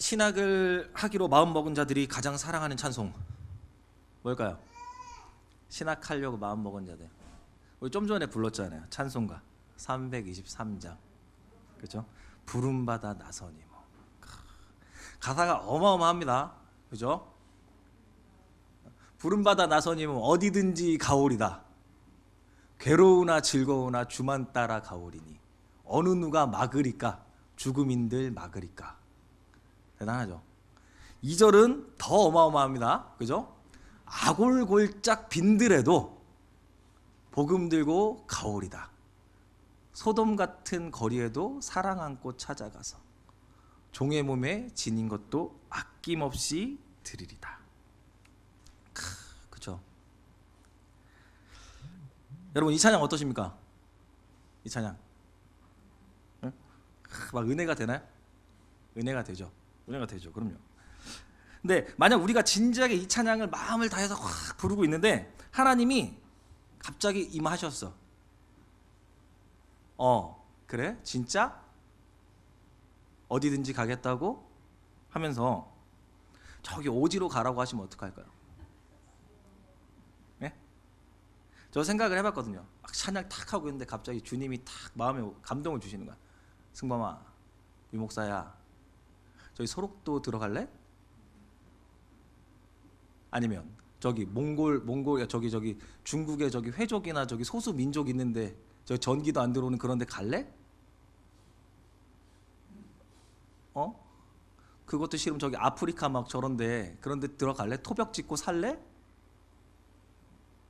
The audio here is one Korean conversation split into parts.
신학을 하기로 마음먹은 자들이 가장 사랑하는 찬송 뭘까요? 신학하려고 마음먹은 자들. 우리 좀 전에 불렀잖아요. 찬송가 323장. 그죠? 부름받아 나서니 뭐. 가사가 어마어마합니다. 그죠? 부름받아 나서니 뭐 어디든지 가오리다. 괴로우나 즐거우나 주만 따라 가오리니 어느 누가 막으리까 죽음인들 막으리까. 대단하죠. 2절은 더 어마어마합니다. 그죠? 아골골짝 빈들에도 복음 들고 가오리다. 소돔 같은 거리에도 사랑 안고 찾아가서 종의 몸에 지닌 것도 아낌없이 드리리다. 그죠? 여러분 이 찬양 어떠십니까? 이 찬양 응? 막 은혜가 되나요? 은혜가 되죠. 은혜가 되죠. 그럼요. 근데 만약 우리가 진지하게 이 찬양을 마음을 다해서 확 부르고 있는데 하나님이 갑자기 임하셨어. 그래? 진짜? 어디든지 가겠다고? 하면서 저기 오지로 가라고 하시면 어떡할까요? 네? 저 생각을 해봤거든요. 막 찬양 탁 하고 있는데 갑자기 주님이 탁 마음에 감동을 주시는 거야. 승범아, 유목사야, 저기 소록도 들어갈래? 아니면 저기 몽골 저기 중국에 저기 회족이나 저기 소수 민족 있는데 저 전기도 안 들어오는 그런 데 갈래? 그것도 싫으면 저기 아프리카 막 저런데 그런 데 들어갈래? 토벽 짓고 살래?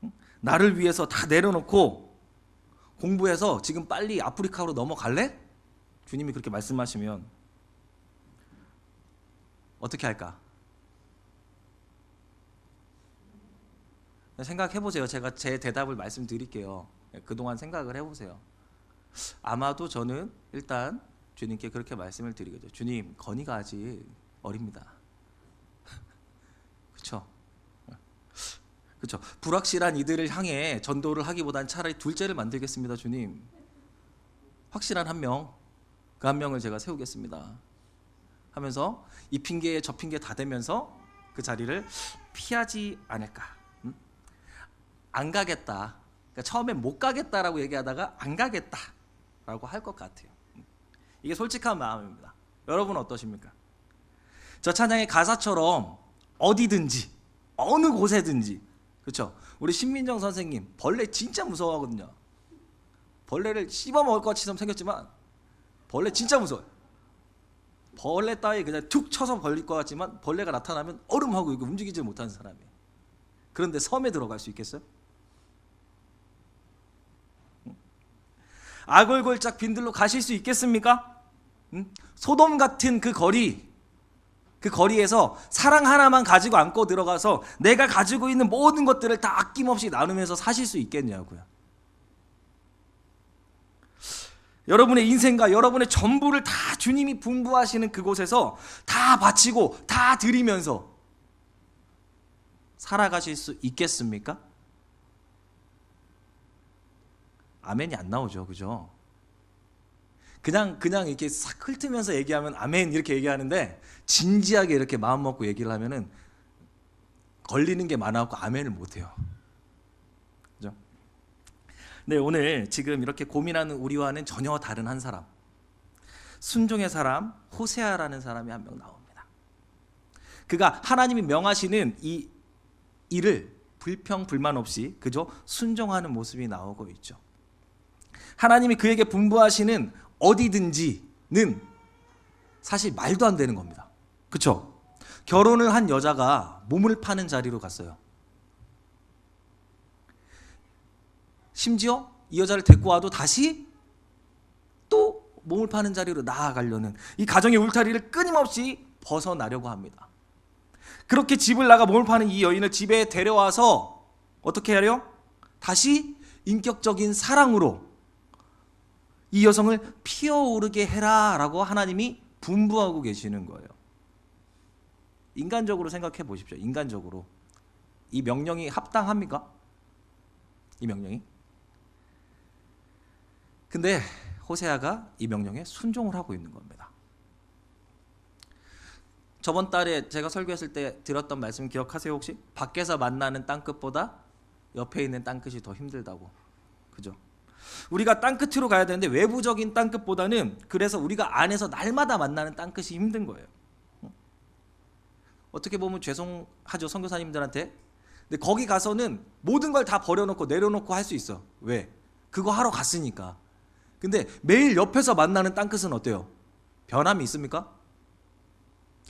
응? 나를 위해서 다 내려놓고 공부해서 지금 빨리 아프리카로 넘어갈래? 주님이 그렇게 말씀하시면 어떻게 할까? 생각해보세요. 제가 제 대답을 말씀드릴게요. 그동안 생각을 해보세요. 아마도 저는 일단 주님께 그렇게 말씀을 드리겠죠. 주님, 건이가 아직 어립니다. 그렇죠? 그렇죠. 불확실한 이들을 향해 전도를 하기보단 차라리 둘째를 만들겠습니다. 주님, 확실한 한 명, 그 한 명을 제가 세우겠습니다. 하면서 이 핑계에 저 핑계 다 대면서 그 자리를 피하지 않을까. 안 가겠다. 그러니까 처음에 못 가겠다라고 얘기하다가 안 가겠다라고 할 것 같아요. 이게 솔직한 마음입니다. 여러분 어떠십니까? 저 찬양의 가사처럼 어디든지 어느 곳에든지, 그렇죠? 우리 신민정 선생님 벌레 진짜 무서워하거든요. 벌레를 씹어 먹을 것 같이 생겼지만 벌레 진짜 무서워요. 벌레 따위 그냥 툭 쳐서 벌릴 것 같지만 벌레가 나타나면 얼음하고 이거 움직이지 못하는 사람이에요. 그런데 섬에 들어갈 수 있겠어요? 아골골짝 빈들로 가실 수 있겠습니까? 소돔 같은 그 거리에서 사랑 하나만 가지고 안고 들어가서 내가 가지고 있는 모든 것들을 다 아낌없이 나누면서 사실 수 있겠냐고요. 여러분의 인생과 여러분의 전부를 다 주님이 분부하시는 그곳에서 다 바치고 다 드리면서 살아가실 수 있겠습니까? 아멘이 안 나오죠. 그죠? 그냥 이렇게 싹 훑으면서 얘기하면 아멘 이렇게 얘기하는데 진지하게 이렇게 마음 먹고 얘기를 하면은 걸리는 게 많아갖고 아멘을 못 해요. 그죠? 네, 오늘 지금 이렇게 고민하는 우리와는 전혀 다른 한 사람, 순종의 사람 호세아라는 사람이 한 명 나옵니다. 그가 하나님이 명하시는 이 일을 불평 불만 없이 그저 순종하는 모습이 나오고 있죠. 하나님이 그에게 분부하시는 어디든지는 사실 말도 안 되는 겁니다. 그렇죠? 결혼을 한 여자가 몸을 파는 자리로 갔어요. 심지어 이 여자를 데리고 와도 다시 또 몸을 파는 자리로 나아가려는 이 가정의 울타리를 끊임없이 벗어나려고 합니다. 그렇게 집을 나가 몸을 파는 이 여인을 집에 데려와서 어떻게 하려? 다시 인격적인 사랑으로 이 여성을 피어오르게 해라 라고 하나님이 분부하고 계시는 거예요. 인간적으로 생각해 보십시오. 인간적으로 이 명령이 합당합니까? 이 명령이? 근데 호세아가 이 명령에 순종을 하고 있는 겁니다. 저번 달에 제가 설교했을 때 드렸던 말씀 기억하세요 혹시? 밖에서 만나는 땅끝보다 옆에 있는 땅끝이 더 힘들다고. 그죠? 우리가 땅끝으로 가야 되는데 외부적인 땅끝보다는 그래서 우리가 안에서 날마다 만나는 땅끝이 힘든 거예요. 어떻게 보면 죄송하죠 선교사님들한테. 근데 거기 가서는 모든 걸 다 버려놓고 내려놓고 할 수 있어. 왜? 그거 하러 갔으니까. 근데 매일 옆에서 만나는 땅끝은 어때요? 변함이 있습니까?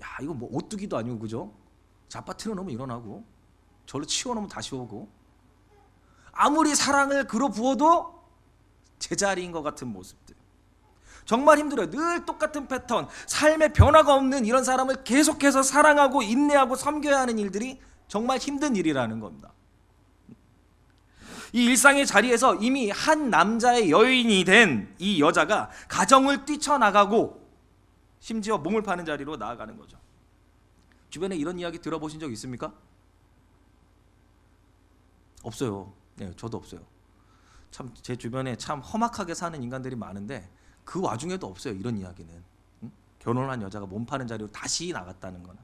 야 이거 뭐 오뚜기도 아니고 그죠? 자빠트려 놓으면 일어나고 절로 치워놓으면 다시 오고 아무리 사랑을 그로 부어도 제자리인 것 같은 모습들. 정말 힘들어요. 늘 똑같은 패턴, 삶의 변화가 없는 이런 사람을 계속해서 사랑하고 인내하고 섬겨야 하는 일들이 정말 힘든 일이라는 겁니다. 이 일상의 자리에서 이미 한 남자의 여인이 된 이 여자가 가정을 뛰쳐나가고 심지어 몸을 파는 자리로 나아가는 거죠. 주변에 이런 이야기 들어보신 적 있습니까? 없어요. 네, 저도 없어요. 참 제 주변에 참 험악하게 사는 인간들이 많은데 그 와중에도 없어요. 이런 이야기는. 결혼한 여자가 몸 파는 자리로 다시 나갔다는 거는.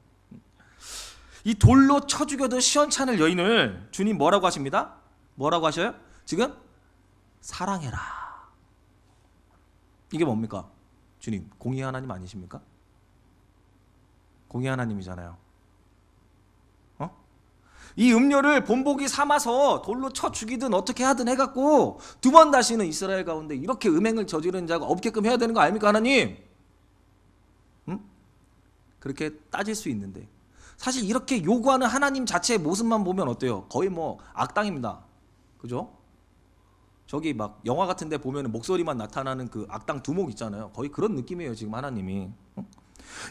이 돌로 쳐 죽여도 시원찮을 여인을 주님 뭐라고 하십니다? 뭐라고 하셔요? 지금 사랑해라. 이게 뭡니까? 주님 공의 하나님 아니십니까? 공의 하나님이잖아요. 이 음료를 본보기 삼아서 돌로 쳐 죽이든 어떻게 하든 해갖고 두 번 다시는 이스라엘 가운데 이렇게 음행을 저지르는 자가 없게끔 해야 되는 거 아닙니까 하나님? 그렇게 따질 수 있는데 사실 이렇게 요구하는 하나님 자체의 모습만 보면 어때요? 거의 뭐 악당입니다. 그죠? 저기 막 영화 같은 데 보면 목소리만 나타나는 그 악당 두목 있잖아요. 거의 그런 느낌이에요 지금 하나님이.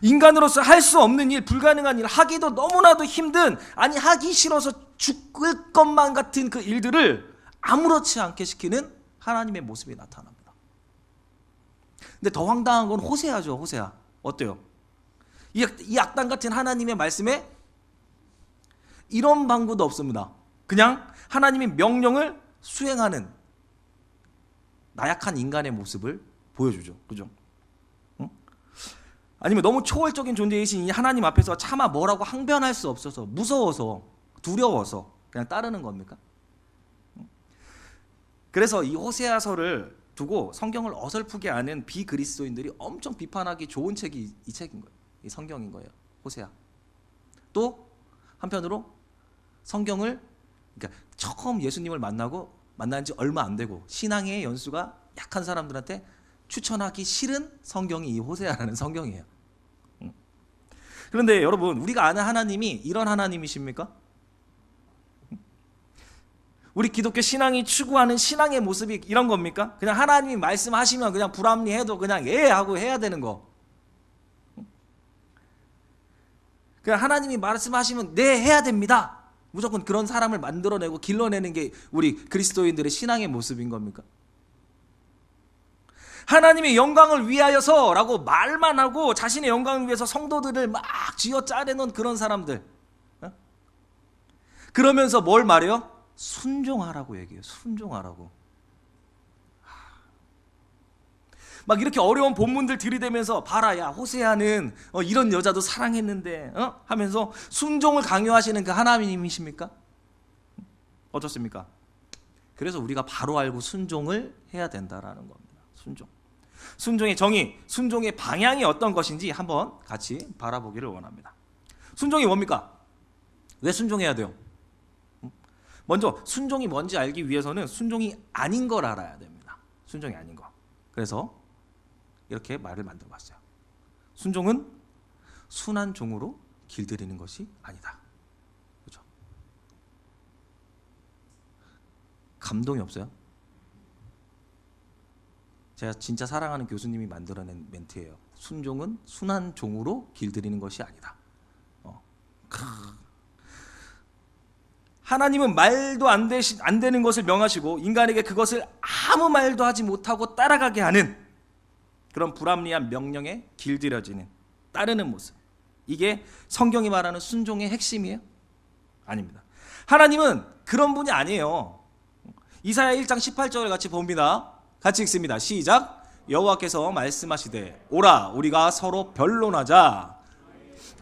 인간으로서 할 수 없는 일, 불가능한 일, 하기도 너무나도 힘든, 아니 하기 싫어서 죽을 것만 같은 그 일들을 아무렇지 않게 시키는 하나님의 모습이 나타납니다. 근데 더 황당한 건 호세아죠. 호세아. 어때요? 이 악당 같은 하나님의 말씀에 이런 방구도 없습니다. 그냥 하나님의 명령을 수행하는 나약한 인간의 모습을 보여주죠. 그죠? 아니면 너무 초월적인 존재이신 이 하나님 앞에서 차마 뭐라고 항변할 수 없어서 무서워서 두려워서 그냥 따르는 겁니까? 그래서 이 호세아서를 두고 성경을 어설프게 아는 비그리스도인들이 엄청 비판하기 좋은 책이 이 책인 거예요. 이 성경인 거예요. 호세아. 또 한편으로 성경을 그러니까 처음 예수님을 만난 지 얼마 안 되고 신앙의 연수가 약한 사람들한테 추천하기 싫은 성경이 이 호세아라는 성경이에요. 그런데 여러분 우리가 아는 하나님이 이런 하나님이십니까? 우리 기독교 신앙이 추구하는 신앙의 모습이 이런 겁니까? 그냥 하나님이 말씀하시면 그냥 불합리해도 그냥 예 하고 해야 되는 거. 그냥 하나님이 말씀하시면 네 해야 됩니다. 무조건 그런 사람을 만들어내고 길러내는 게 우리 그리스도인들의 신앙의 모습인 겁니까? 하나님의 영광을 위하여서라고 말만 하고 자신의 영광을 위해서 성도들을 막 쥐어짜내는 그런 사람들. 그러면서 뭘 말해요? 순종하라고 얘기해요. 순종하라고. 막 이렇게 어려운 본문들 들이대면서 봐라 야 호세아는 이런 여자도 사랑했는데 하면서 순종을 강요하시는 그 하나님이십니까? 어떻습니까? 그래서 우리가 바로 알고 순종을 해야 된다라는 겁니다. 순종의 정의, 순종의 방향이 어떤 것인지 한번 같이 바라보기를 원합니다. 순종이 뭡니까? 왜 순종해야 돼요? 먼저 순종이 뭔지 알기 위해서는 순종이 아닌 걸 알아야 됩니다. 순종이 아닌 거. 그래서 이렇게 말을 만들어 봤어요. 순종은 순한 종으로 길들이는 것이 아니다. 그렇죠? 감동이 없어요? 제가 진짜 사랑하는 교수님이 만들어낸 멘트예요. 순종은 순한 종으로 길들이는 것이 아니다. 하나님은 말도 안 되는 것을 명하시고 인간에게 그것을 아무 말도 하지 못하고 따라가게 하는 그런 불합리한 명령에 길들여지는 따르는 모습. 이게 성경이 말하는 순종의 핵심이에요? 아닙니다. 하나님은 그런 분이 아니에요. 이사야 1장 18절을 같이 봅니다. 같이 읽습니다. 시작. 여호와께서 말씀하시되 오라 우리가 서로 변론하자.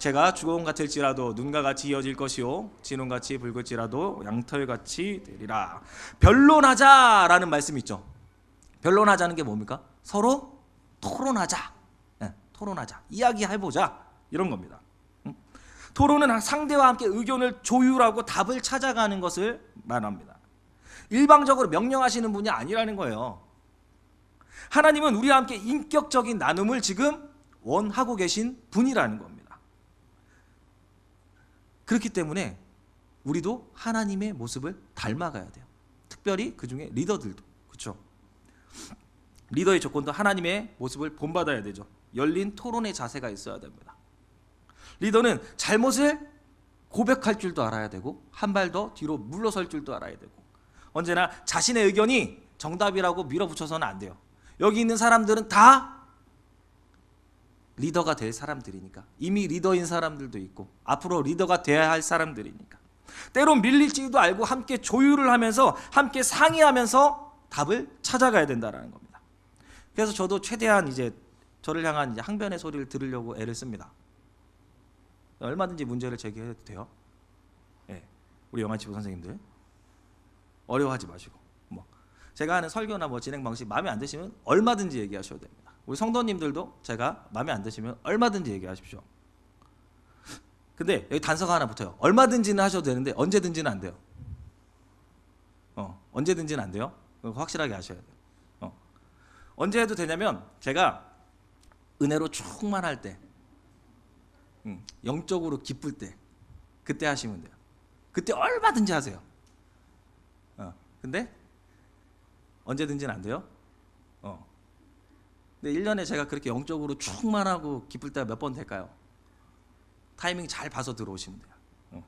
제가 주공 같을지라도 눈과 같이 이어질 것이요 진홍같이 붉을지라도 양털같이 되리라. 변론하자라는 말씀이 있죠. 변론하자는 게 뭡니까? 서로 토론하자. 토론하자. 이야기해보자. 이런 겁니다. 토론은 상대와 함께 의견을 조율하고 답을 찾아가는 것을 말합니다. 일방적으로 명령하시는 분이 아니라는 거예요. 하나님은 우리와 함께 인격적인 나눔을 지금 원하고 계신 분이라는 겁니다. 그렇기 때문에 우리도 하나님의 모습을 닮아가야 돼요. 특별히 그 중에 리더들도. 그렇죠? 리더의 조건도 하나님의 모습을 본받아야 되죠. 열린 토론의 자세가 있어야 됩니다. 리더는 잘못을 고백할 줄도 알아야 되고 한 발 더 뒤로 물러설 줄도 알아야 되고 언제나 자신의 의견이 정답이라고 밀어붙여서는 안 돼요. 여기 있는 사람들은 다 리더가 될 사람들이니까. 이미 리더인 사람들도 있고 앞으로 리더가 돼야 할 사람들이니까. 때론 밀릴지도 알고 함께 조율을 하면서 함께 상의하면서 답을 찾아가야 된다는 겁니다. 그래서 저도 최대한 이제 저를 향한 이제 항변의 소리를 들으려고 애를 씁니다. 얼마든지 문제를 제기해도 돼요. 네, 우리 영아치부 선생님들 어려워하지 마시고 제가 하는 설교나 진행 방식 마음에 안 드시면 얼마든지 얘기하셔도 됩니다. 우리 성도님들도 제가 마음에 안 드시면 얼마든지 얘기하십시오. 근데 여기 단서가 하나 붙어요. 얼마든지는 하셔도 되는데 언제든지는 안 돼요. 언제든지는 안 돼요. 확실하게 아셔야 돼요. 언제 해도 되냐면 제가 은혜로 충만할 때 영적으로 기쁠 때 그때 하시면 돼요. 그때 얼마든지 하세요. 근데 언제든지는 안 돼요. 근데 1년에 제가 그렇게 영적으로 충만하고 기쁠 때가 몇 번 될까요? 타이밍 잘 봐서 들어오시면 돼요.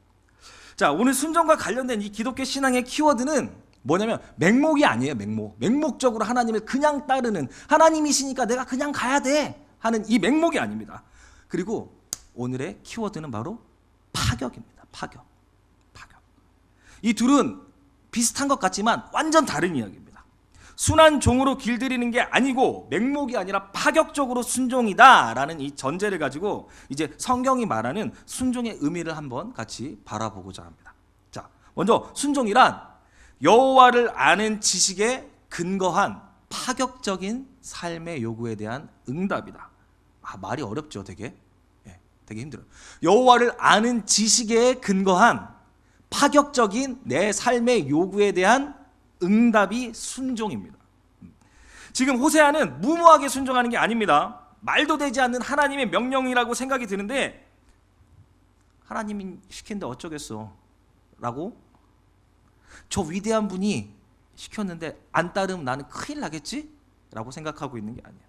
자, 오늘 순종과 관련된 이 기독교 신앙의 키워드는 뭐냐면 맹목이 아니에요. 맹목적으로 하나님을 그냥 따르는, 하나님이시니까 내가 그냥 가야 돼 하는 이 맹목이 아닙니다. 그리고 오늘의 키워드는 바로 파격입니다. 파격. 이 둘은 비슷한 것 같지만 완전 다른 이야기입니다. 순한 종으로 길들이는 게 아니고 맹목이 아니라 파격적으로 순종이다라는 이 전제를 가지고 이제 성경이 말하는 순종의 의미를 한번 같이 바라보고자 합니다. 자, 먼저 순종이란 여호와를 아는 지식에 근거한 파격적인 삶의 요구에 대한 응답이다. 말이 어렵죠, 되게. 되게 힘들어요. 여호와를 아는 지식에 근거한 파격적인 내 삶의 요구에 대한 응답이 순종입니다. 지금 호세아는 무모하게 순종하는 게 아닙니다. 말도 되지 않는 하나님의 명령이라고 생각이 드는데 하나님이 시켰는데 어쩌겠어 라고, 저 위대한 분이 시켰는데 안 따르면 나는 큰일 나겠지? 라고 생각하고 있는 게 아니에요.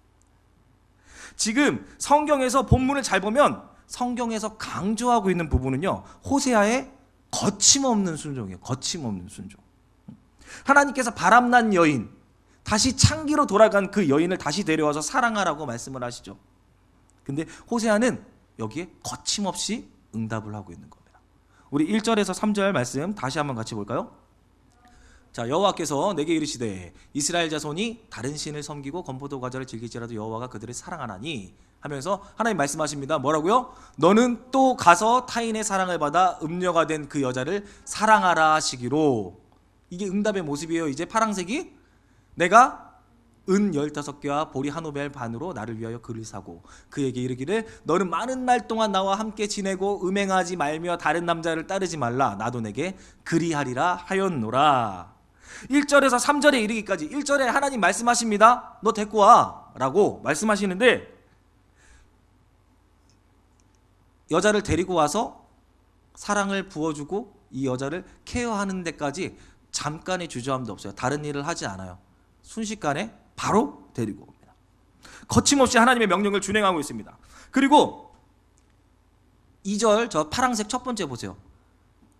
지금 성경에서 본문을 잘 보면 성경에서 강조하고 있는 부분은요, 호세아의 거침없는 순종이에요. 거침없는 순종. 하나님께서 바람난 여인, 다시 창기로 돌아간 그 여인을 다시 데려와서 사랑하라고 말씀을 하시죠. 근데 호세아는 여기에 거침없이 응답을 하고 있는 겁니다. 우리 1절에서 3절 말씀 다시 한번 같이 볼까요? 자, 여호와께서 내게 이르시되 이스라엘 자손이 다른 신을 섬기고 건포도 과자를 즐길지라도 여호와가 그들을 사랑하나니 하면서 하나님 말씀하십니다. 뭐라고요? 너는 또 가서 타인의 사랑을 받아 음녀가 된 그 여자를 사랑하라 하시기로. 이게 응답의 모습이에요. 이제 파랑색이 내가 은 15개와 보리 한 오멜 반으로 나를 위하여 그를 사고 그에게 이르기를 너는 많은 날 동안 나와 함께 지내고 음행하지 말며 다른 남자를 따르지 말라. 나도 내게 그리하리라 하였노라. 1절에서 3절에 이르기까지 1절에 하나님 말씀하십니다. 너 데리고 와 라고 말씀하시는데 여자를 데리고 와서 사랑을 부어주고 이 여자를 케어하는 데까지 잠깐의 주저함도 없어요. 다른 일을 하지 않아요. 순식간에 바로 데리고 옵니다. 거침없이 하나님의 명령을 준행하고 있습니다. 그리고 2절 저 파란색 첫 번째 보세요.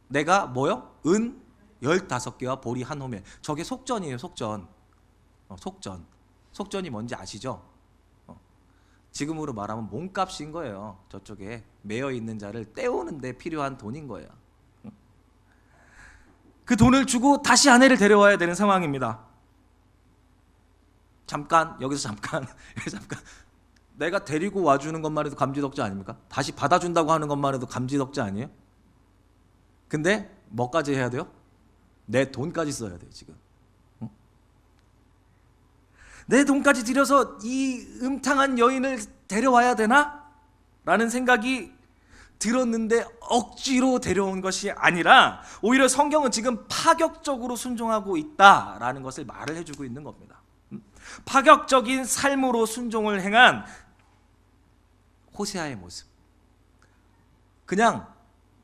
내가 뭐요? 은 15개와 보리 한 호멜. 저게 속전이에요. 속전. 속전이 뭔지 아시죠? 지금으로 말하면 몸값인 거예요. 저쪽에 매여 있는 자를 떼우는 데 필요한 돈인 거예요. 그 돈을 주고 다시 아내를 데려와야 되는 상황입니다. 여기서 잠깐 내가 데리고 와주는 것만 해도 감지덕지 아닙니까? 다시 받아준다고 하는 것만 해도 감지덕지 아니에요? 근데 뭐까지 해야 돼요? 내 돈까지 써야 돼요 지금. 내 돈까지 들여서 이 음탕한 여인을 데려와야 되나? 라는 생각이 들었는데 억지로 데려온 것이 아니라 오히려 성경은 지금 파격적으로 순종하고 있다라는 것을 말을 해주고 있는 겁니다. 파격적인 삶으로 순종을 행한 호세아의 모습. 그냥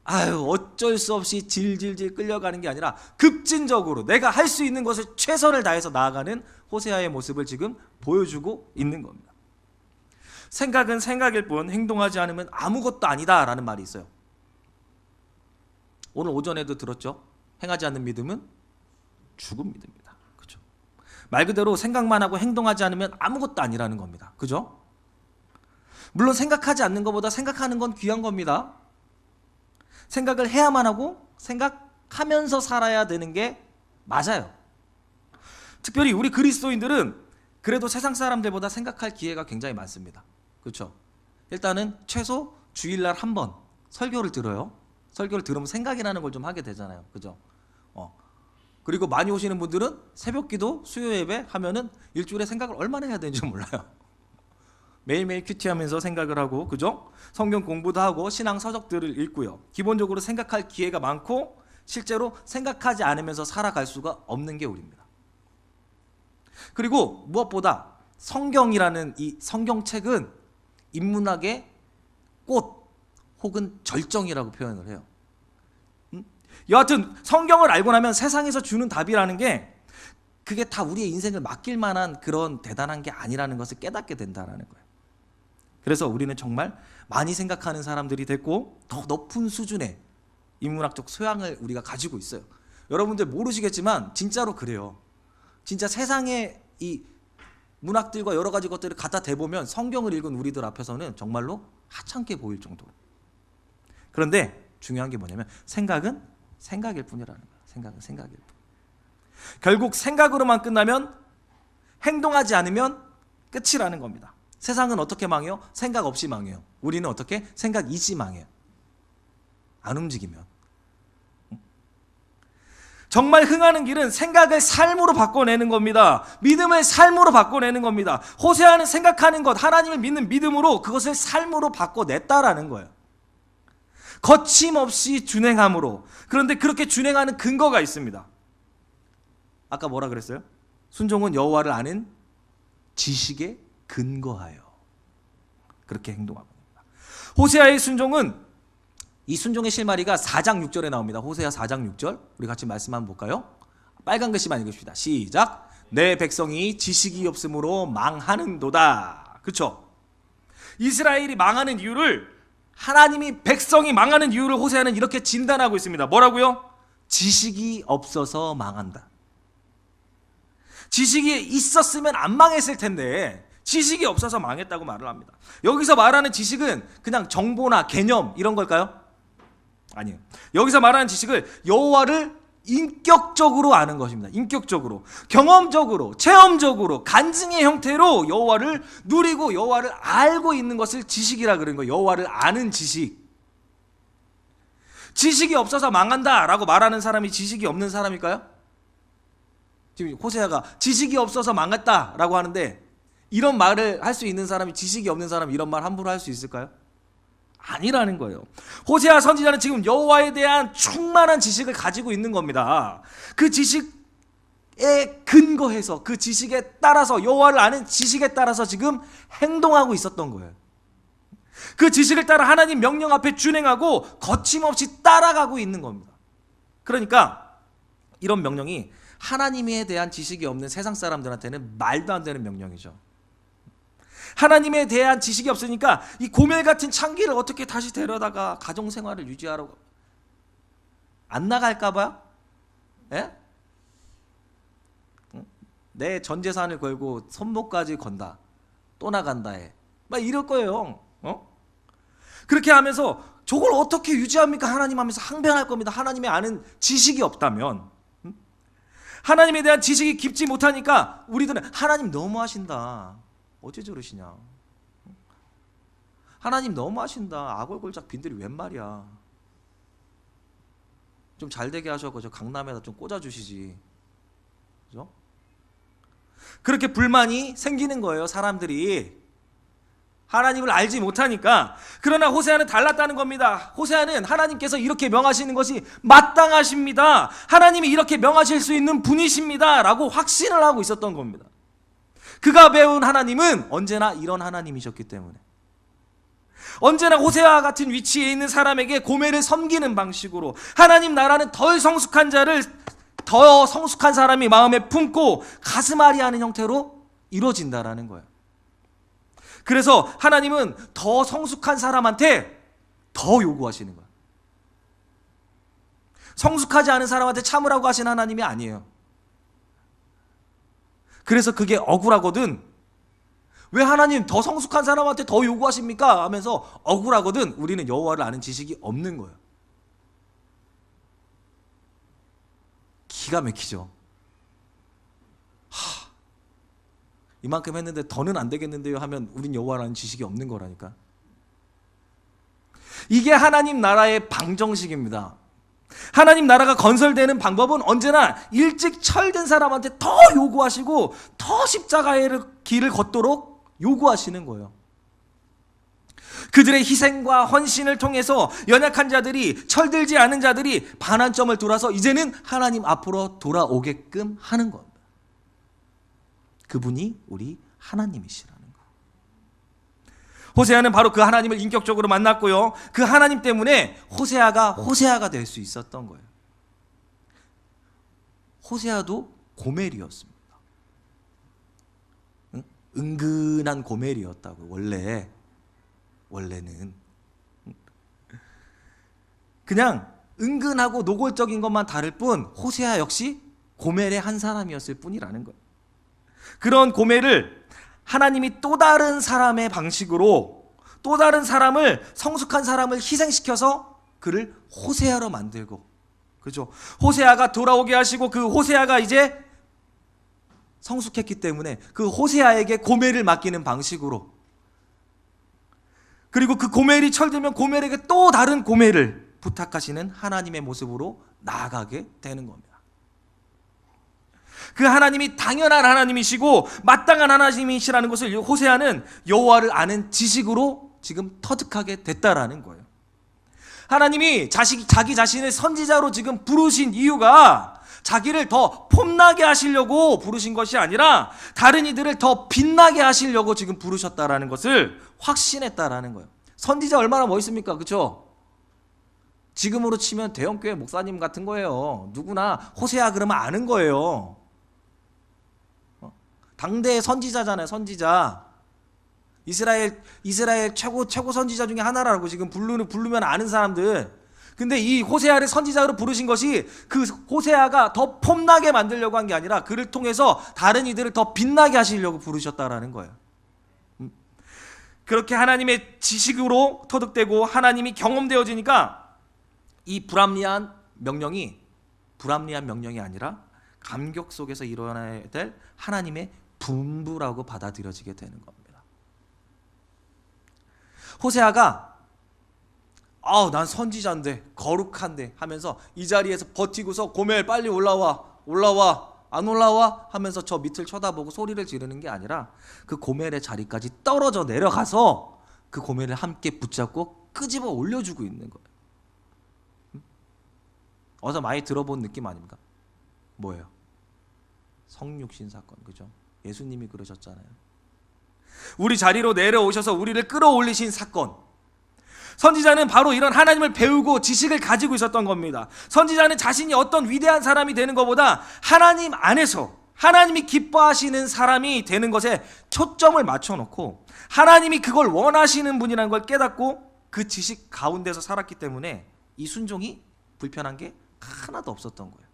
어쩔 수 없이 질질질 끌려가는 게 아니라 급진적으로 내가 할 수 있는 것을 최선을 다해서 나아가는 호세아의 모습을 지금 보여주고 있는 겁니다. 생각은 생각일 뿐 행동하지 않으면 아무것도 아니다라는 말이 있어요. 오늘 오전에도 들었죠? 행하지 않는 믿음은 죽은 믿음이다. 그죠? 말 그대로 생각만 하고 행동하지 않으면 아무것도 아니라는 겁니다. 그죠? 물론 생각하지 않는 것보다 생각하는 건 귀한 겁니다. 생각을 해야만 하고 생각하면서 살아야 되는 게 맞아요. 특별히 우리 그리스도인들은 그래도 세상 사람들보다 생각할 기회가 굉장히 많습니다. 그렇죠? 일단은 최소 주일날 한 번 설교를 들어요. 설교를 들으면 생각이라는 걸 좀 하게 되잖아요. 그죠? 그리고 많이 오시는 분들은 새벽기도 수요 예배 하면은 일주일에 생각을 얼마나 해야 되는지 몰라요. 매일매일 큐티하면서 생각을 하고, 그죠? 성경 공부도 하고 신앙 서적들을 읽고요. 기본적으로 생각할 기회가 많고 실제로 생각하지 않으면서 살아갈 수가 없는 게 우리입니다. 그리고 무엇보다 성경이라는 이 성경책은 인문학의 꽃 혹은 절정이라고 표현을 해요. 여하튼 성경을 알고 나면 세상에서 주는 답이라는 게 그게 다 우리의 인생을 맡길 만한 그런 대단한 게 아니라는 것을 깨닫게 된다는 거예요. 그래서 우리는 정말 많이 생각하는 사람들이 됐고 더 높은 수준의 인문학적 소양을 우리가 가지고 있어요. 여러분들 모르시겠지만 진짜로 그래요. 진짜 세상의 이 문학들과 여러 가지 것들을 갖다 대보면 성경을 읽은 우리들 앞에서는 정말로 하찮게 보일 정도로. 그런데 중요한 게 뭐냐면 생각은 생각일 뿐이라는 거예요. 생각은 생각일 뿐. 결국 생각으로만 끝나면 행동하지 않으면 끝이라는 겁니다. 세상은 어떻게 망해요? 생각 없이 망해요. 우리는 어떻게? 생각 있이 망해요. 안 움직이면. 정말 흥하는 길은 생각을 삶으로 바꿔내는 겁니다. 믿음을 삶으로 바꿔내는 겁니다. 호세아는 생각하는 것, 하나님을 믿는 믿음으로 그것을 삶으로 바꿔냈다라는 거예요. 거침없이 준행함으로. 그런데 그렇게 준행하는 근거가 있습니다. 아까 뭐라 그랬어요? 순종은 여호와를 아는 지식에 근거하여 그렇게 행동하고 있습니다. 호세아의 순종은 이 순종의 실마리가 4장 6절에 나옵니다. 호세아 4장 6절 우리 같이 말씀 한번 볼까요? 빨간 글씨만 읽읍시다. 시작. 내 백성이 지식이 없으므로 망하는도다. 그렇죠? 이스라엘이 망하는 이유를 하나님이 백성이 망하는 이유를 호세아는 이렇게 진단하고 있습니다. 뭐라고요? 지식이 없어서 망한다. 지식이 있었으면 안 망했을 텐데 지식이 없어서 망했다고 말을 합니다. 여기서 말하는 지식은 그냥 정보나 개념 이런 걸까요? 아니에요. 여기서 말하는 지식을 여호와를 인격적으로 아는 것입니다. 인격적으로, 경험적으로, 체험적으로, 간증의 형태로 여호와를 누리고 여호와를 알고 있는 것을 지식이라 그런 거예요. 여호와를 아는 지식. 지식이 없어서 망한다라고 말하는 사람이 지식이 없는 사람일까요? 지금 호세아가 지식이 없어서 망했다라고 하는데 이런 말을 할 수 있는 사람이 지식이 없는 사람이 이런 말 함부로 할 수 있을까요? 아니라는 거예요. 호세아 선지자는 지금 여호와에 대한 충만한 지식을 가지고 있는 겁니다. 그 지식에 근거해서 그 지식에 따라서 여호와를 아는 지식에 따라서 지금 행동하고 있었던 거예요. 그 지식을 따라 하나님 명령 앞에 준행하고 거침없이 따라가고 있는 겁니다. 그러니까 이런 명령이 하나님에 대한 지식이 없는 세상 사람들한테는 말도 안 되는 명령이죠. 하나님에 대한 지식이 없으니까 이 고멜 같은 창기를 어떻게 다시 데려다가 가정생활을 유지하라고 안 나갈까 봐요? 예? 내 전 재산을 걸고 손목까지 건다. 또 나간다 해. 막 이럴 거예요. 그렇게 하면서 저걸 어떻게 유지합니까? 하나님 하면서 항변할 겁니다. 하나님의 아는 지식이 없다면. 하나님에 대한 지식이 깊지 못하니까 우리들은 하나님 너무하신다. 어째 저러시냐. 하나님 너무하신다. 아골골짝 빈들이 웬 말이야. 좀 잘되게 하셔서 저 강남에다 좀 꽂아주시지. 그죠? 그렇게 불만이 생기는 거예요, 사람들이. 하나님을 알지 못하니까. 그러나 호세아는 달랐다는 겁니다. 호세아는 하나님께서 이렇게 명하시는 것이 마땅하십니다. 하나님이 이렇게 명하실 수 있는 분이십니다. 라고 확신을 하고 있었던 겁니다. 그가 배운 하나님은 언제나 이런 하나님이셨기 때문에. 언제나 호세아와 같은 위치에 있는 사람에게 고멜을 섬기는 방식으로 하나님 나라는 더 성숙한 사람이 마음에 품고 가슴앓이하는 형태로 이루어진다라는 거예요. 그래서 하나님은 더 성숙한 사람한테 더 요구하시는 거예요. 성숙하지 않은 사람한테 참으라고 하신 하나님이 아니에요. 그래서 그게 억울하거든. 왜 하나님 더 성숙한 사람한테 더 요구하십니까? 하면서 억울하거든. 우리는 여호와를 아는 지식이 없는 거예요. 기가 막히죠. 이만큼 했는데 더는 안 되겠는데요 하면 우린 여호와라는 지식이 없는 거라니까. 이게 하나님 나라의 방정식입니다. 하나님 나라가 건설되는 방법은 언제나 일찍 철든 사람한테 더 요구하시고 더 십자가의 길을 걷도록 요구하시는 거예요. 그들의 희생과 헌신을 통해서 연약한 자들이, 철들지 않은 자들이 반환점을 돌아서 이제는 하나님 앞으로 돌아오게끔 하는 겁니다. 그분이 우리 하나님이시라는 거. 호세아는 바로 그 하나님을 인격적으로 만났고요. 그 하나님 때문에 호세아가 될 수 있었던 거예요. 호세아도 고멜이었습니다. 응? 은근한 고멜이었다고. 원래는 그냥 은근하고 노골적인 것만 다를 뿐 호세아 역시 고멜의 한 사람이었을 뿐이라는 거예요. 그런 고멜을 하나님이 또 다른 사람의 방식으로 또 다른 사람을, 성숙한 사람을 희생시켜서 그를 호세아로 만들고, 그죠? 호세아가 돌아오게 하시고 그 호세아가 이제 성숙했기 때문에 그 호세아에게 고멜을 맡기는 방식으로, 그리고 그 고멜이 철들면 고멜에게 또 다른 고멜을 부탁하시는 하나님의 모습으로 나아가게 되는 겁니다. 그 하나님이 당연한 하나님이시고 마땅한 하나님이시라는 것을 호세아는 여호와를 아는 지식으로 지금 터득하게 됐다라는 거예요. 하나님이 자기 자신을 선지자로 지금 부르신 이유가 자기를 더 폼나게 하시려고 부르신 것이 아니라 다른 이들을 더 빛나게 하시려고 지금 부르셨다라는 것을 확신했다라는 거예요. 선지자 얼마나 멋있습니까? 그렇죠? 지금으로 치면 대형교회 목사님 같은 거예요. 누구나 호세아 그러면 아는 거예요. 당대의 선지자잖아요. 선지자. 이스라엘 최고 선지자 중에 하나라고 지금 부르면 아는 사람들. 근데 이 호세아를 선지자로 부르신 것이 그 호세아가 더 폼나게 만들려고 한 게 아니라 그를 통해서 다른 이들을 더 빛나게 하시려고 부르셨다라는 거예요. 그렇게 하나님의 지식으로 터득되고 하나님이 경험되어지니까 이 불합리한 명령이 아니라 감격 속에서 일어나야 될 하나님의 분부라고 받아들여지게 되는 겁니다. 호세아가 난 선지자인데 거룩한데 하면서 이 자리에서 버티고서 고멜 빨리 올라와 안 올라와 하면서 저 밑을 쳐다보고 소리를 지르는 게 아니라 그 고멜의 자리까지 떨어져 내려가서 그 고멜을 함께 붙잡고 끄집어 올려주고 있는 거예요. 어서 많이 들어본 느낌 아닙니까? 뭐예요? 성육신 사건, 그죠? 예수님이 그러셨잖아요. 우리 자리로 내려오셔서 우리를 끌어올리신 사건. 선지자는 바로 이런 하나님을 배우고 지식을 가지고 있었던 겁니다. 선지자는 자신이 어떤 위대한 사람이 되는 것보다 하나님 안에서 하나님이 기뻐하시는 사람이 되는 것에 초점을 맞춰놓고 하나님이 그걸 원하시는 분이라는 걸 깨닫고 그 지식 가운데서 살았기 때문에 이 순종이 불편한 게 하나도 없었던 거예요.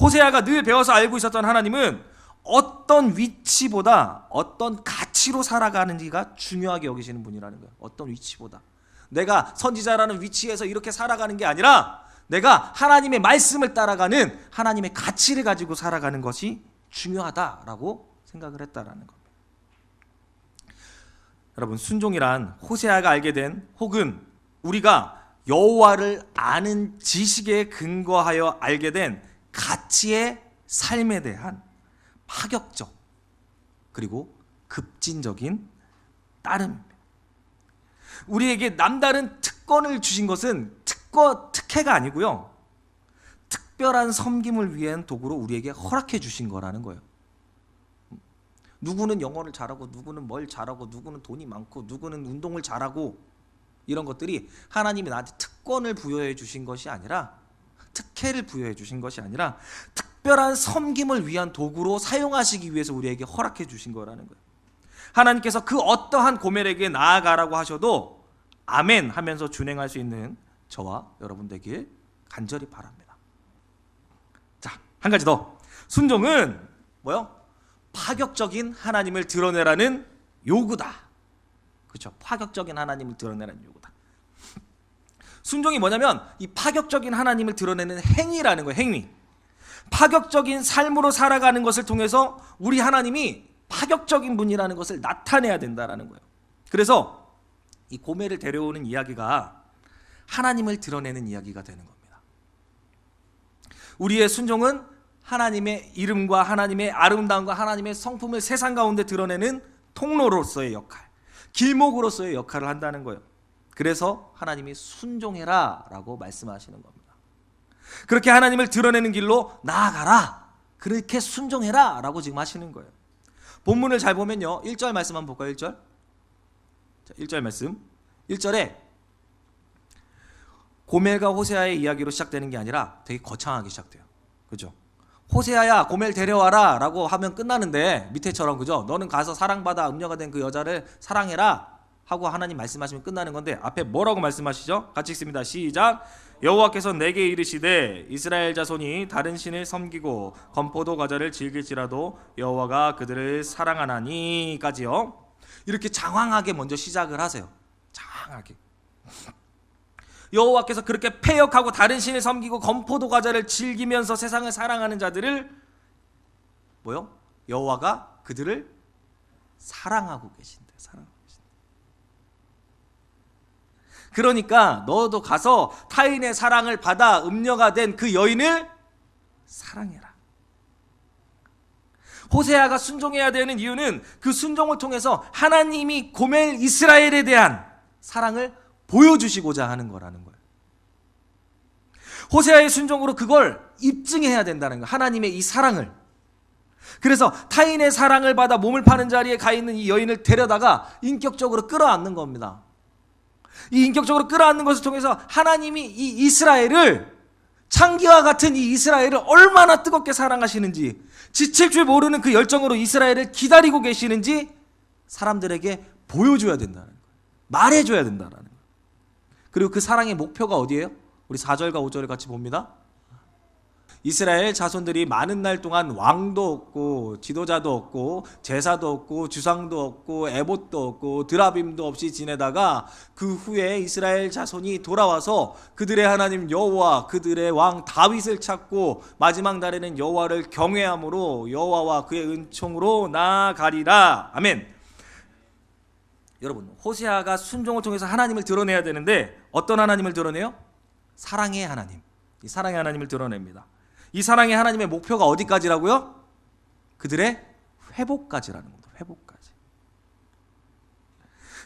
호세아가 늘 배워서 알고 있었던 하나님은 어떤 위치보다 어떤 가치로 살아가는지가 중요하게 여기시는 분이라는 거예요. 어떤 위치보다. 내가 선지자라는 위치에서 이렇게 살아가는 게 아니라 내가 하나님의 말씀을 따라가는 하나님의 가치를 가지고 살아가는 것이 중요하다라고 생각을 했다라는 겁니다. 여러분, 순종이란 호세아가 알게 된, 혹은 우리가 여호와를 아는 지식에 근거하여 알게 된 가치의 삶에 대한 파격적 그리고 급진적인 따름입니다. 우리에게 남다른 특권을 주신 것은 특혜가 아니고요, 특별한 섬김을 위한 도구로 우리에게 허락해 주신 거라는 거예요. 누구는 영어를 잘하고, 누구는 뭘 잘하고, 누구는 돈이 많고, 누구는 운동을 잘하고, 이런 것들이 하나님이 나한테 특권을 부여해 주신 것이 아니라, 특혜를 부여해 주신 것이 아니라 특별한 섬김을 위한 도구로 사용하시기 위해서 우리에게 허락해 주신 거라는 거예요. 하나님께서 그 어떠한 고멜에게 나아가라고 하셔도 아멘 하면서 준행할 수 있는 저와 여러분 되길 간절히 바랍니다. 자, 한 가지 더. 순종은 뭐요? 파격적인 하나님을 드러내라는 요구다. 그렇죠? 파격적인 하나님을 드러내라는 요구다. 순종이 뭐냐면 이 파격적인 하나님을 드러내는 행위라는 거예요. 행위. 파격적인 삶으로 살아가는 것을 통해서 우리 하나님이 파격적인 분이라는 것을 나타내야 된다라는 거예요. 그래서 이 고멜을 데려오는 이야기가 하나님을 드러내는 이야기가 되는 겁니다. 우리의 순종은 하나님의 이름과 하나님의 아름다움과 하나님의 성품을 세상 가운데 드러내는 통로로서의 역할, 길목으로서의 역할을 한다는 거예요. 그래서 하나님이 순종해라 라고 말씀하시는 겁니다. 그렇게 하나님을 드러내는 길로 나아가라, 그렇게 순종해라 라고 지금 하시는 거예요. 본문을 잘 보면요, 1절 말씀 한번 볼까요? 1절. 자, 1절 말씀. 1절에 고멜과 호세아의 이야기로 시작되는 게 아니라 되게 거창하게 시작돼요. 그죠? 호세아야, 고멜 데려와라 라고 하면 끝나는데, 밑에처럼, 그죠? 너는 가서 사랑받아 음녀가 된 그 여자를 사랑해라 하고 하나님 말씀하시면 끝나는 건데, 앞에 뭐라고 말씀하시죠? 같이 읽습니다. 시작. 여호와께서 내게 이르시되 이스라엘 자손이 다른 신을 섬기고 건포도 과자를 즐길지라도 여호와가 그들을 사랑하나니까지요. 이렇게 장황하게 먼저 시작을 하세요. 장황하게. 여호와께서 그렇게 패역하고 다른 신을 섬기고 건포도 과자를 즐기면서 세상을 사랑하는 자들을 뭐요? 여호와가 그들을 사랑하고 계신다. 사랑하고 계신다. 그러니까 너도 가서 타인의 사랑을 받아 음녀가 된 그 여인을 사랑해라. 호세아가 순종해야 되는 이유는 그 순종을 통해서 하나님이 고멜 이스라엘에 대한 사랑을 보여주시고자 하는 거라는 거예요. 호세아의 순종으로 그걸 입증해야 된다는 거예요. 하나님의 이 사랑을. 그래서 타인의 사랑을 받아 몸을 파는 자리에 가 있는 이 여인을 데려다가 인격적으로 끌어안는 겁니다. 이 인격적으로 끌어안는 것을 통해서 하나님이 이 이스라엘을, 창기와 같은 이 이스라엘을 얼마나 뜨겁게 사랑하시는지, 지칠 줄 모르는 그 열정으로 이스라엘을 기다리고 계시는지 사람들에게 보여줘야 된다는 거예요. 말해줘야 된다는 거예요. 그리고 그 사랑의 목표가 어디예요? 우리 4절과 5절을 같이 봅니다. 이스라엘 자손들이 많은 날 동안 왕도 없고 지도자도 없고 제사도 없고 주상도 없고 에봇도 없고 드라빔도 없이 지내다가 그 후에 이스라엘 자손이 돌아와서 그들의 하나님 여호와, 그들의 왕 다윗을 찾고 마지막 날에는 여호와를 경외함으로 여호와와 그의 은총으로 나아가리라. 아멘. 여러분, 호세아가 순종을 통해서 하나님을 드러내야 되는데 어떤 하나님을 드러내요? 사랑의 하나님. 이 사랑의 하나님을 드러냅니다. 이 사랑의 하나님의 목표가 어디까지라고요? 그들의 회복까지라는 겁니다. 회복까지.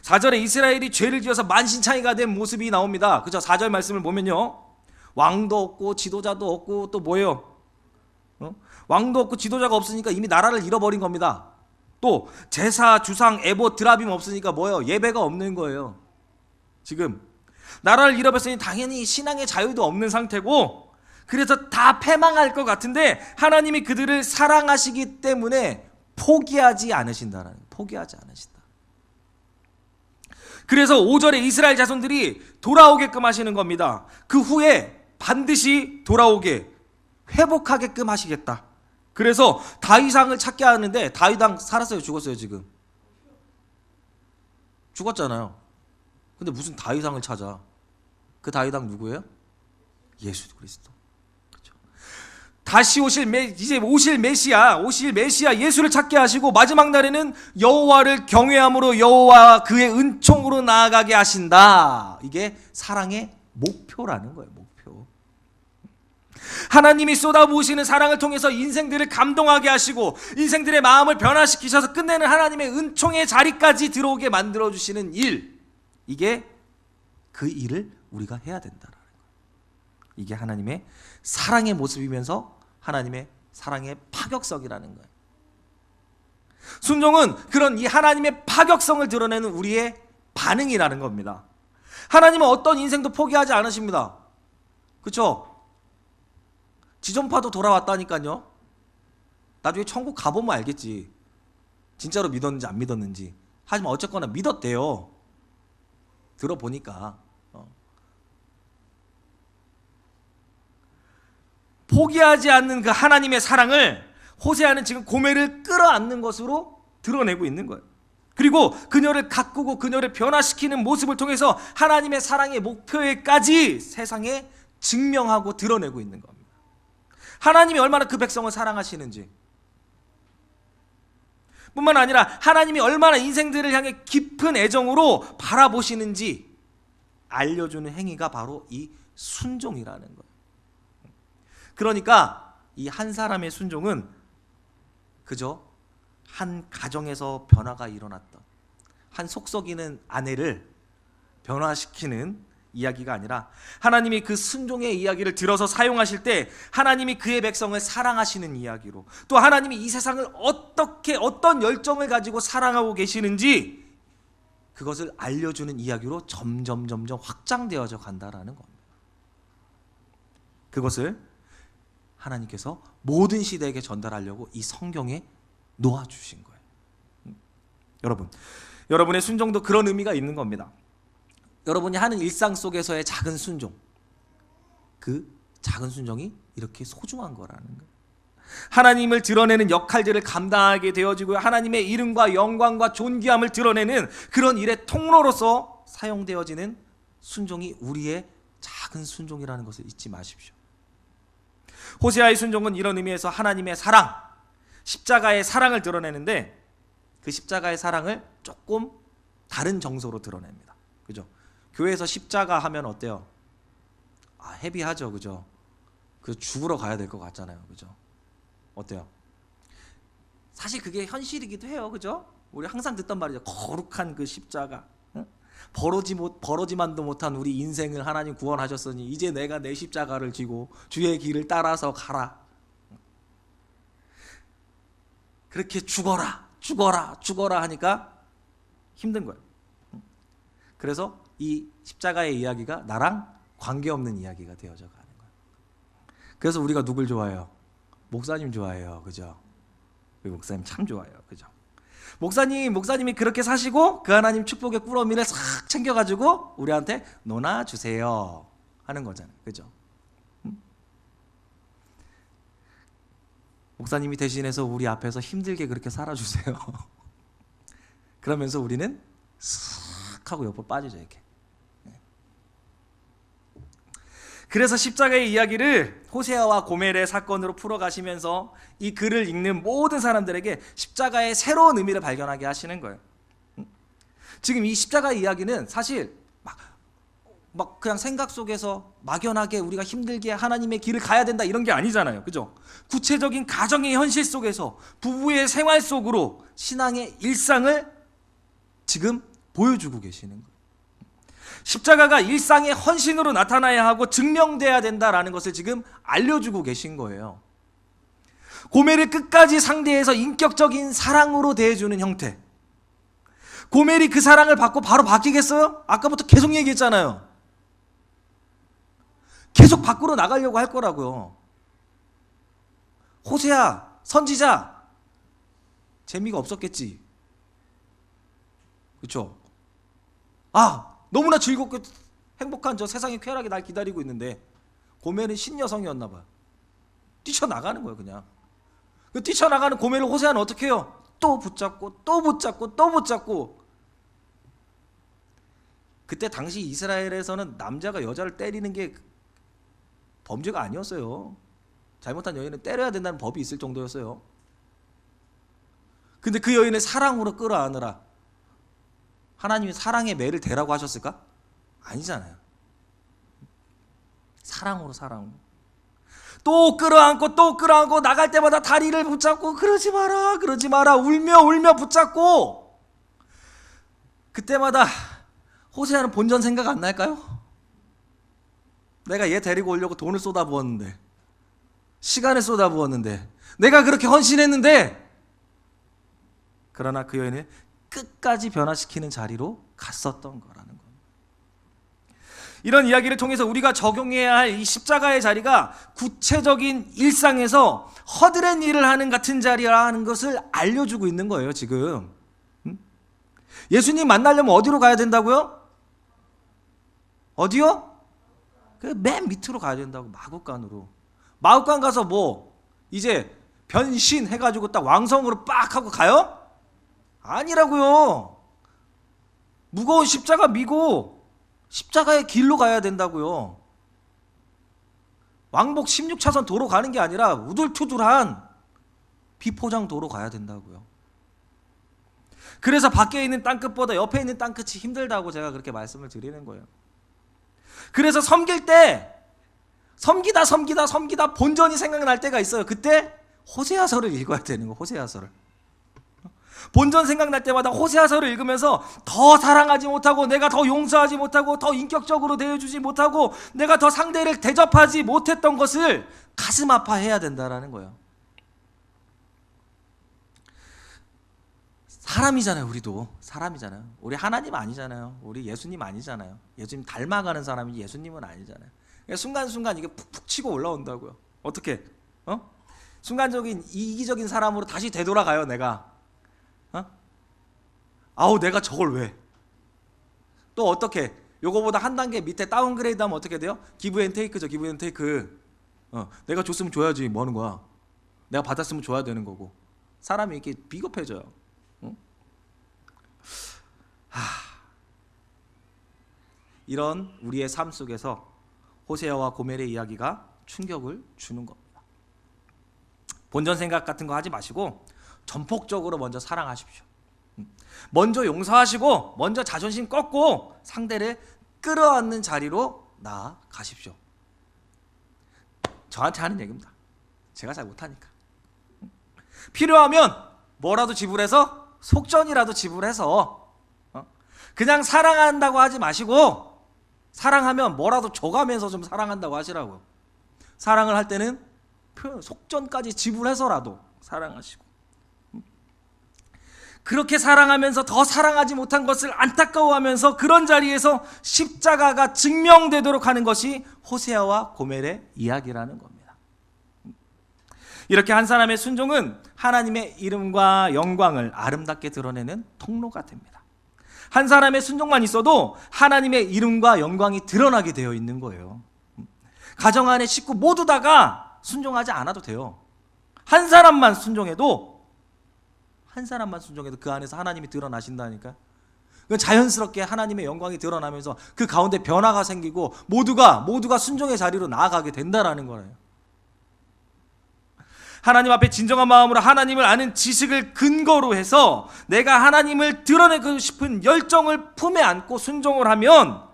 4절에 이스라엘이 죄를 지어서 만신창이가 된 모습이 나옵니다. 그죠? 4절 말씀을 보면요, 왕도 없고 지도자도 없고 또 뭐예요? 왕도 없고 지도자가 없으니까 이미 나라를 잃어버린 겁니다. 또 제사, 주상, 에봇, 드라빔 없으니까 뭐예요? 예배가 없는 거예요. 지금 나라를 잃어버렸으니 당연히 신앙의 자유도 없는 상태고, 그래서 다 패망할 것 같은데 하나님이 그들을 사랑하시기 때문에 포기하지 않으신다는 거예요. 포기하지 않으신다. 그래서 5절에 이스라엘 자손들이 돌아오게끔 하시는 겁니다. 그 후에 반드시 돌아오게, 회복하게끔 하시겠다. 그래서 다윗왕을 찾게 하는데, 다윗왕 살았어요? 죽었어요? 지금 죽었잖아요. 근데 무슨 다윗왕을 찾아? 그 다윗왕 누구예요? 예수 그리스도. 그렇죠? 다시 이제 오실 메시아 예수를 찾게 하시고 마지막 날에는 여호와를 경외함으로 여호와 그의 은총으로 나아가게 하신다. 이게 사랑의 목표라는 거예요. 목표. 하나님이 쏟아부으시는 사랑을 통해서 인생들을 감동하게 하시고 인생들의 마음을 변화시키셔서 끝내는 하나님의 은총의 자리까지 들어오게 만들어주시는 일, 이게 그 일을 우리가 해야 된다라는 거예요. 이게 하나님의 사랑의 모습이면서 하나님의 사랑의 파격성이라는 거예요. 순종은 그런 이 하나님의 파격성을 드러내는 우리의 반응이라는 겁니다. 하나님은 어떤 인생도 포기하지 않으십니다. 그렇죠? 지존파도 돌아왔다니까요. 나중에 천국 가보면 알겠지. 진짜로 믿었는지 안 믿었는지. 하지만 어쨌거나 믿었대요. 들어보니까. 포기하지 않는 그 하나님의 사랑을 호세아는 지금 고멜을 끌어안는 것으로 드러내고 있는 거예요. 그리고 그녀를 가꾸고 그녀를 변화시키는 모습을 통해서 하나님의 사랑의 목표에까지 세상에 증명하고 드러내고 있는 겁니다. 하나님이 얼마나 그 백성을 사랑하시는지, 뿐만 아니라 하나님이 얼마나 인생들을 향해 깊은 애정으로 바라보시는지 알려주는 행위가 바로 이 순종이라는 거예요. 그러니까 이 한 사람의 순종은 그저 한 가정에서 변화가 일어났던 한 속썩이는 아내를 변화시키는 이야기가 아니라 하나님이 그 순종의 이야기를 들어서 사용하실 때 하나님이 그의 백성을 사랑하시는 이야기로, 또 하나님이 이 세상을 어떤 열정을 가지고 사랑하고 계시는지 그것을 알려주는 이야기로 점점 확장되어져 간다라는 겁니다. 그것을 하나님께서 모든 시대에게 전달하려고 이 성경에 놓아주신 거예요. 여러분의 순종도 그런 의미가 있는 겁니다. 여러분이 하는 일상 속에서의 작은 순종, 그 작은 순종이 이렇게 소중한 거라는 거예요. 하나님을 드러내는 역할들을 감당하게 되어지고 하나님의 이름과 영광과 존귀함을 드러내는 그런 일의 통로로서 사용되어지는 순종이 우리의 작은 순종이라는 것을 잊지 마십시오. 호세아의 순종은 이런 의미에서 하나님의 사랑, 십자가의 사랑을 드러내는데 그 십자가의 사랑을 조금 다른 정서로 드러냅니다. 그죠? 교회에서 십자가 하면 어때요? 헤비하죠, 그죠? 그 죽으러 가야 될 것 같잖아요, 그죠? 어때요? 사실 그게 현실이기도 해요, 그죠? 우리 항상 듣던 말이죠. 거룩한 그 십자가, 응? 버러지만도 못한 우리 인생을 하나님 구원하셨으니 이제 내가 내 십자가를 지고 주의 길을 따라서 가라. 그렇게 죽어라 하니까 힘든 거예요. 그래서 이 십자가의 이야기가 나랑 관계없는 이야기가 되어져 가는 거예요. 그래서 우리가 누굴 좋아해요? 목사님 좋아해요, 그죠? 우리 목사님 참 좋아해요, 그죠? 목사님이 그렇게 사시고 그 하나님 축복의 꾸러미를 싹 챙겨가지고 우리한테 논아주세요 하는 거잖아요, 그죠? 목사님이 대신해서 우리 앞에서 힘들게 그렇게 살아주세요. 그러면서 우리는 싹 하고 옆으로 빠지죠, 이렇게. 그래서 십자가의 이야기를 호세아와 고멜의 사건으로 풀어가시면서 이 글을 읽는 모든 사람들에게 십자가의 새로운 의미를 발견하게 하시는 거예요. 지금 이 십자가 이야기는 사실 막 그냥 생각 속에서 막연하게 우리가 힘들게 하나님의 길을 가야 된다 이런 게 아니잖아요, 그죠? 구체적인 가정의 현실 속에서 부부의 생활 속으로 신앙의 일상을 지금 보여주고 계시는 거예요. 십자가가 일상의 헌신으로 나타나야 하고 증명돼야 된다라는 것을 지금 알려주고 계신 거예요. 고멜을 끝까지 상대해서 인격적인 사랑으로 대해주는 형태. 고멜이 그 사랑을 받고 바로 바뀌겠어요? 아까부터 계속 얘기했잖아요. 계속 밖으로 나가려고 할 거라고요. 호세아, 선지자, 재미가 없었겠지. 그렇죠? 너무나 즐겁고 행복한 저 세상의 쾌락이 날 기다리고 있는데 고멜은 신여성이었나 봐요. 뛰쳐나가는 거예요, 그냥. 그 뛰쳐나가는 고멜을 호세아는 어떻게 해요? 또 붙잡고. 그때 당시 이스라엘에서는 남자가 여자를 때리는 게 범죄가 아니었어요. 잘못한 여인은 때려야 된다는 법이 있을 정도였어요. 근데 그 여인을 사랑으로 끌어안으라. 하나님이 사랑의 매를 대라고 하셨을까? 아니잖아요. 사랑으로. 또 끌어안고 나갈 때마다 다리를 붙잡고 그러지 마라 울며 붙잡고. 그때마다 호세아는 본전 생각 안 날까요? 내가 얘 데리고 오려고 돈을 쏟아부었는데, 시간을 쏟아부었는데, 내가 그렇게 헌신했는데. 그러나 그 여인을 끝까지 변화시키는 자리로 갔었던 거라는 겁니다. 이런 이야기를 통해서 우리가 적용해야 할 이 십자가의 자리가 구체적인 일상에서 허드렛 일을 하는 같은 자리라는 것을 알려주고 있는 거예요, 지금. 예수님 만나려면 어디로 가야 된다고요? 어디요? 그 맨 밑으로 가야 된다고. 마국간으로. 마국간 가서 뭐 이제 변신해가지고 딱 왕성으로 빡 하고 가요? 아니라고요. 무거운 십자가 미고 십자가의 길로 가야 된다고요. 왕복 16차선 도로 가는 게 아니라 우둘투둘한 비포장 도로 가야 된다고요. 그래서 밖에 있는 땅끝보다 옆에 있는 땅끝이 힘들다고 제가 그렇게 말씀을 드리는 거예요. 그래서 섬길 때 섬기다 본전이 생각날 때가 있어요. 그때 호세아서를 읽어야 되는 거예요. 호세아서를. 본전 생각날 때마다 호세아서를 읽으면서 더 사랑하지 못하고, 내가 더 용서하지 못하고, 더 인격적으로 대해주지 못하고, 내가 더 상대를 대접하지 못했던 것을 가슴 아파해야 된다라는 거예요. 사람이잖아요. 우리도 사람이잖아요. 우리 하나님 아니잖아요. 우리 예수님 아니잖아요. 예수님 닮아가는 사람이 예수님은 아니잖아요. 그러니까 순간순간 이게 푹푹 치고 올라온다고요. 어떻게? 순간적인 이기적인 사람으로 다시 되돌아가요. 내가. 아우, 내가 저걸 왜? 또 어떻게? 요거보다 한 단계 밑에 다운그레이드 하면 어떻게 돼요? 기브 앤 테이크죠. 기브 앤 테이크. 내가 줬으면 줘야지. 뭐 하는 거야? 내가 받았으면 줘야 되는 거고. 사람이 이렇게 비겁해져요. 이런 우리의 삶 속에서 호세아와 고멜의 이야기가 충격을 주는 겁니다. 본전 생각 같은 거 하지 마시고 전폭적으로 먼저 사랑하십시오. 먼저 용서하시고, 먼저 자존심 꺾고 상대를 끌어안는 자리로 나아가십시오. 저한테 하는 얘기입니다. 제가 잘 못하니까. 필요하면 뭐라도 지불해서, 속전이라도 지불해서, 그냥 사랑한다고 하지 마시고, 사랑하면 뭐라도 줘가면서 좀 사랑한다고 하시라고요. 사랑을 할 때는 속전까지 지불해서라도 사랑하시고, 그렇게 사랑하면서 더 사랑하지 못한 것을 안타까워하면서 그런 자리에서 십자가가 증명되도록 하는 것이 호세아와 고멜의 이야기라는 겁니다. 이렇게 한 사람의 순종은 하나님의 이름과 영광을 아름답게 드러내는 통로가 됩니다. 한 사람의 순종만 있어도 하나님의 이름과 영광이 드러나게 되어 있는 거예요. 가정 안의 식구 모두 다가 순종하지 않아도 돼요. 한 사람만 순종해도 그 안에서 하나님이 드러나신다니까. 자연스럽게 하나님의 영광이 드러나면서 그 가운데 변화가 생기고 모두가 순종의 자리로 나아가게 된다라는 거예요. 하나님 앞에 진정한 마음으로 하나님을 아는 지식을 근거로 해서 내가 하나님을 드러내고 싶은 열정을 품에 안고 순종을 하면,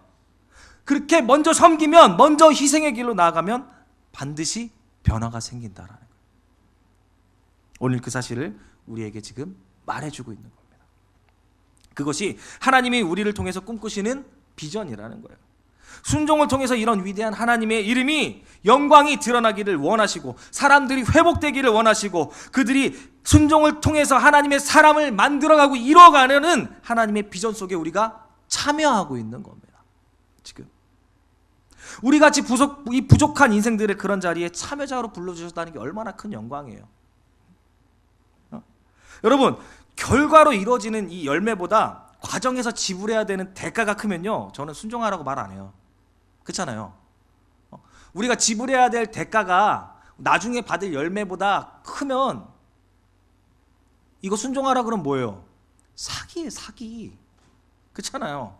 그렇게 먼저 섬기면, 먼저 희생의 길로 나아가면 반드시 변화가 생긴다라는 거예요. 오늘 그 사실을 우리에게 지금 말해주고 있는 겁니다. 그것이 하나님이 우리를 통해서 꿈꾸시는 비전이라는 거예요. 순종을 통해서 이런 위대한 하나님의 이름이, 영광이 드러나기를 원하시고, 사람들이 회복되기를 원하시고, 그들이 순종을 통해서 하나님의 사람을 만들어가고 이뤄가려는 하나님의 비전 속에 우리가 참여하고 있는 겁니다. 지금 우리같이 이 부족한 인생들을 그런 자리에 참여자로 불러주셨다는 게 얼마나 큰 영광이에요. 여러분, 결과로 이루어지는 이 열매보다 과정에서 지불해야 되는 대가가 크면요, 저는 순종하라고 말 안 해요. 그렇잖아요. 우리가 지불해야 될 대가가 나중에 받을 열매보다 크면 이거 순종하라 그러면 뭐예요? 사기예요, 사기. 그렇잖아요.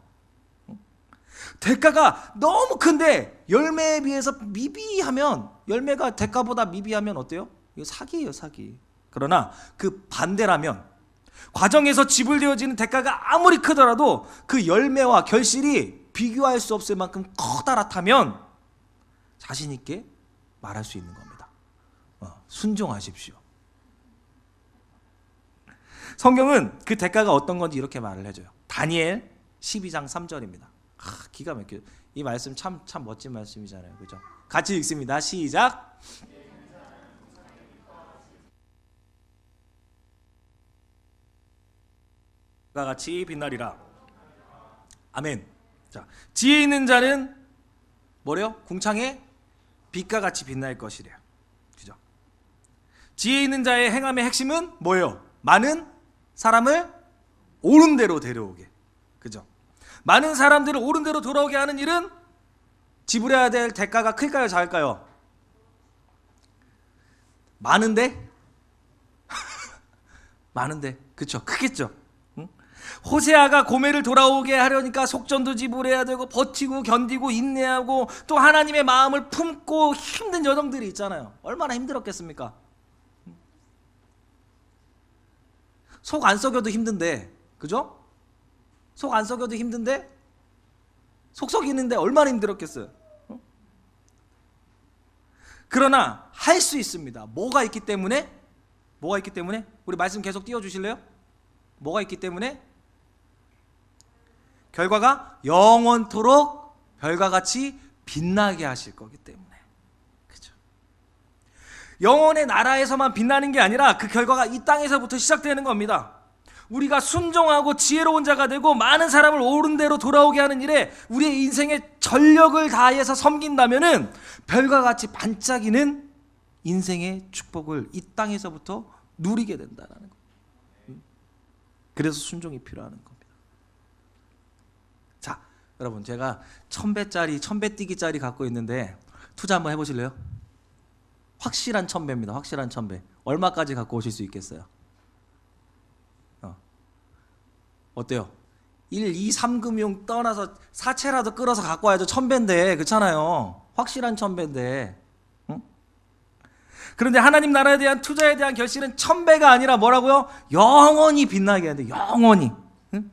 대가가 너무 큰데 열매에 비해서 미비하면, 열매가 대가보다 미비하면 어때요? 이거 사기예요, 사기. 그러나 그 반대라면, 과정에서 지불되어지는 대가가 아무리 크더라도 그 열매와 결실이 비교할 수 없을 만큼 커다랗다면 자신 있게 말할 수 있는 겁니다. 순종하십시오. 성경은 그 대가가 어떤 건지 이렇게 말을 해줘요. 다니엘 12장 3절입니다. 기가 막혀요. 이 말씀 참 멋진 말씀이잖아요, 그죠? 같이 읽습니다. 시작. 가 같이 빛나리라. 아멘. 자, 지혜 있는 자는 뭐래요? 궁창에 빛과 같이 빛날 것이래요. 그죠? 지혜 있는 자의 행함의 핵심은 뭐예요? 많은 사람을 옳은 대로 데려오게. 그죠? 많은 사람들을 옳은 대로 돌아오게 하는 일은 지불해야 될 대가가 클까요, 작을까요? 많은데? 많은데. 그쵸? 크겠죠? 호세아가 고멜을 돌아오게 하려니까 속전도 지불해야 되고 버티고 견디고 인내하고 또 하나님의 마음을 품고 힘든 여정들이 있잖아요. 얼마나 힘들었겠습니까? 속 안 썩여도 힘든데, 그죠? 속 안 썩여도 힘든데 속 썩이는데 얼마나 힘들었겠어요. 그러나 할 수 있습니다. 뭐가 있기 때문에? 뭐가 있기 때문에? 우리 말씀 계속 띄워주실래요? 뭐가 있기 때문에? 결과가 영원토록 별과 같이 빛나게 하실 거기 때문에. 그죠? 영원의 나라에서만 빛나는 게 아니라 그 결과가 이 땅에서부터 시작되는 겁니다. 우리가 순종하고 지혜로운 자가 되고 많은 사람을 옳은 대로 돌아오게 하는 일에 우리의 인생에 전력을 다해서 섬긴다면은 별과 같이 반짝이는 인생의 축복을 이 땅에서부터 누리게 된다는 거예요. 그래서 순종이 필요한 겁니다. 자, 여러분, 제가 1000배짜리 1000배 뛰기짜리 갖고 있는데 투자 한번 해보실래요? 확실한 1000배입니다. 확실한 1000배. 얼마까지 갖고 오실 수 있겠어요? 어때요? 1, 2, 3금융 떠나서 사채라도 끌어서 갖고 와야죠. 1000배인데, 그렇잖아요. 확실한 1000배인데. 응? 그런데 하나님 나라에 대한 투자에 대한 결실은 1000배가 아니라 뭐라고요? 영원히 빛나게 해야 돼. 영원히. 응?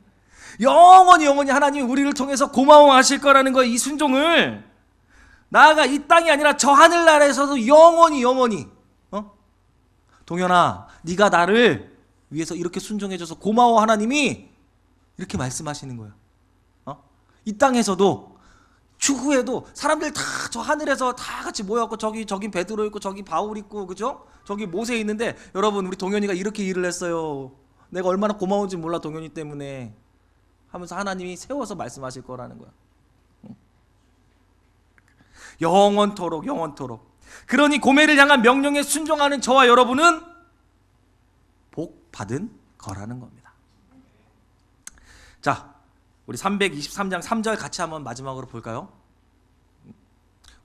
영원히 하나님이 우리를 통해서 고마워하실 거라는 거, 이 순종을 나아가 이 땅이 아니라 저 하늘나라에서도 영원히. 동현아, 네가 나를 위해서 이렇게 순종해줘서 고마워. 하나님이 이렇게 말씀하시는 거예요. 이 땅에서도 추후에도 사람들 다 저 하늘에서 다 같이 모여갖고 저기 베드로 있고 저기 바울 있고, 그죠? 저기 모세 있는데, 여러분, 우리 동현이가 이렇게 일을 했어요. 내가 얼마나 고마운지 몰라, 동현이 때문에 하면서 하나님이 세워서 말씀하실 거라는 거야. 영원토록. 그러니 고멜을 향한 명령에 순종하는 저와 여러분은 복 받은 거라는 겁니다. 자, 우리 323장 3절 같이 한번 마지막으로 볼까요?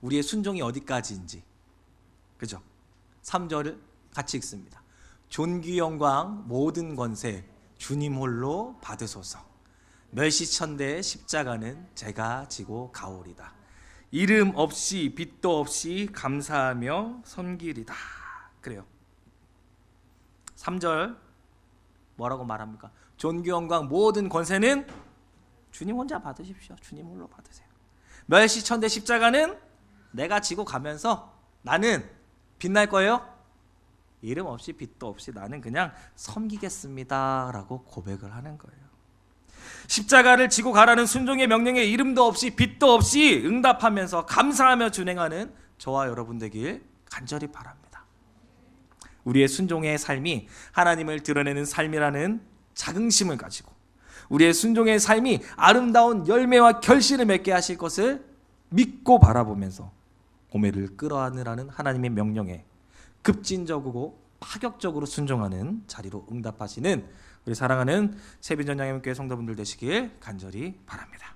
우리의 순종이 어디까지인지. 그죠? 3절을 같이 읽습니다. 존귀 영광 모든 권세 주님 홀로 받으소서. 멸시천대의 십자가는 제가 지고 가오리다. 이름 없이 빛도 없이 감사하며 섬기리다. 그래요. 3절 뭐라고 말합니까? 존귀 영광 모든 권세는 주님 혼자 받으십시오. 주님 홀로 받으세요. 멸시천대 십자가는 내가 지고 가면서 나는 빛날 거예요. 이름 없이 빛도 없이 나는 그냥 섬기겠습니다 라고 고백을 하는 거예요. 십자가를 지고 가라는 순종의 명령에 이름도 없이 빛도 없이 응답하면서 감사하며 준행하는 저와 여러분 되길 간절히 바랍니다. 우리의 순종의 삶이 하나님을 드러내는 삶이라는 자긍심을 가지고 우리의 순종의 삶이 아름다운 열매와 결실을 맺게 하실 것을 믿고 바라보면서 고멜을 끌어안으라는 하나님의 명령에 급진적이고 파격적으로 순종하는 자리로 응답하시는 우리 사랑하는 세빈전양님교회 성도분들 되시길 간절히 바랍니다.